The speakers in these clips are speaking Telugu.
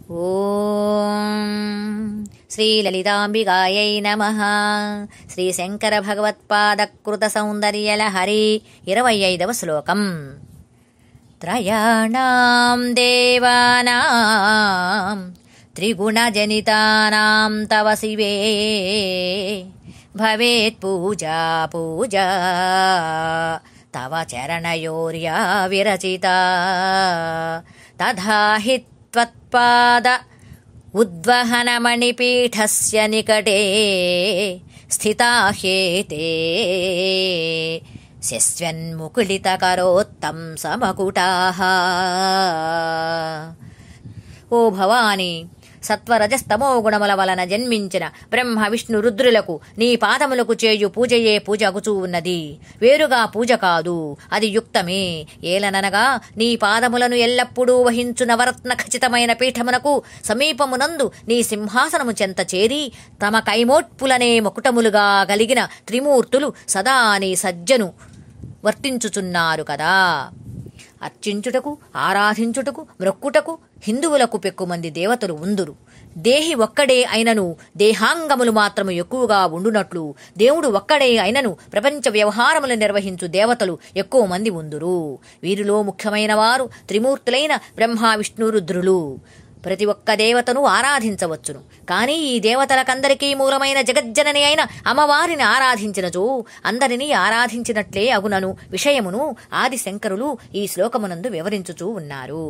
ఓం శ్రీలలితాంబికాయై నమః. శ్రీశంకర భగవత్పాదకృత సౌందర్యలహరి 25వ శ్లోకం. త్రయాణాం దేవానాం త్రిగుణజనితానాం తవ శివే భవేత్ పూజా పూజా తవ చరణయోర్యా విరచితా తథా హి త్వత్పాద ఉద్వహనమణిపీఠస్య నికటే స్థితా హ్యేతే శస్వన్ముకుళితకరోత్తం సమకుటాః. ఓ భవాని, సత్వరజస్తమో గుణముల వలన జన్మించిన బ్రహ్మ విష్ణు రుద్రులకు నీ పాదములకు చేయు పూజయే పూజ అగుచూ ఉన్నది. వేరుగా పూజ కాదు, అది యుక్తమే. ఏలననగా నీ పాదములను ఎల్లప్పుడూ వహించు నవరత్న ఖచ్చితమైన పీఠమునకు సమీపమునందు నీ సింహాసనము చెంత చేరి తమ కైమోట్పులనే మకుటములుగా కలిగిన త్రిమూర్తులు సదా నీ సజ్జను వర్తించుచున్నారు కదా. అర్చించుటకు, ఆరాధించుటకు, మ్రొక్కుటకు హిందువులకు పెక్కుమంది దేవతలు ఉందురు. దేహి ఒక్కడే అయినను దేహాంగములు మాత్రము ఎక్కువగా ఉండునట్లు దేవుడు ఒక్కడే అయినను ప్రపంచ వ్యవహారములు నిర్వహించు దేవతలు ఎక్కువ మంది ఉందురు. వీరిలో ముఖ్యమైన వారు త్రిమూర్తులైన బ్రహ్మ విష్ణు రుద్రులు. ప్రతి ఒక్క దేవతను ఆరాధించవచ్చును. కానీ ఈ దేవతలకందరికీ మూలమైన జగజ్జనని అయిన అమ్మవారిని ఆరాధించినచో అందరినీ ఆరాధించినట్లే అగునను విషయమును ఆదిశంకరులు ఈ శ్లోకమునందు వివరించుచూ ఉన్నారు.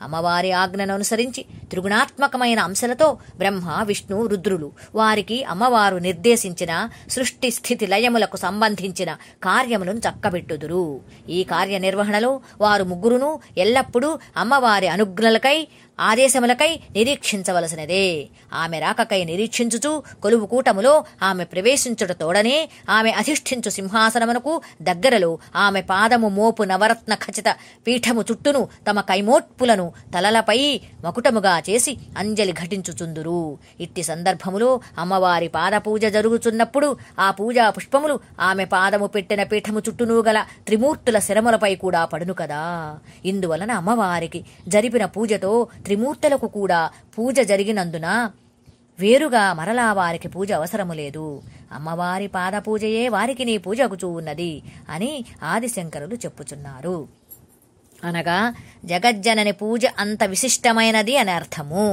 అమ్మవారి ఆజ్ఞను అనుసరించి త్రిగుణాత్మకమైన అంశలతో బ్రహ్మ విష్ణు రుద్రులు వారికి అమ్మవారు నిర్దేశించిన సృష్టి స్థితి లయములకు సంబంధించిన కార్యములను చక్కబెట్టుదురు. ఈ కార్యనిర్వహణలో వారు ముగ్గురును ఎల్లప్పుడూ అమ్మవారి అనుజ్ఞలకై ఆదేశములకై నిరీక్షించవలసినదే. ఆమె రాకకై నిరీక్షించుచు కొలువు కూటములో ఆమె ప్రవేశించుట తోడనే ఆమె అధిష్ఠించు సింహాసనమునకు దగ్గరలో ఆమె పాదము మోపు నవరత్న ఖచ్చిత పీఠము చుట్టూను తమ కైమోట్పులను తలలపై మకుటముగా చేసి అంజలి ఘటించుచుందురు. ఇట్టి సందర్భములో అమ్మవారి పాదపూజ జరుగుచున్నప్పుడు ఆ పూజా పుష్పములు ఆమె పాదము పెట్టిన పీఠము చుట్టూను గల త్రిమూర్తుల శిరములపై కూడా పడును కదా. ఇందువలన అమ్మవారికి జరిపిన పూజతో త్రిమూర్తులకు కూడా పూజ జరిగినందున వేరుగా మరలా వారికి పూజ అవసరము లేదు. అమ్మవారి పాదపూజయే వారికి నీ పూజ అగుచూ ఉన్నది అని ఆదిశంకరులు చెప్పుచున్నారు. అనగా జగజ్జనని పూజ అంత విశిష్టమైనది అని అర్థము.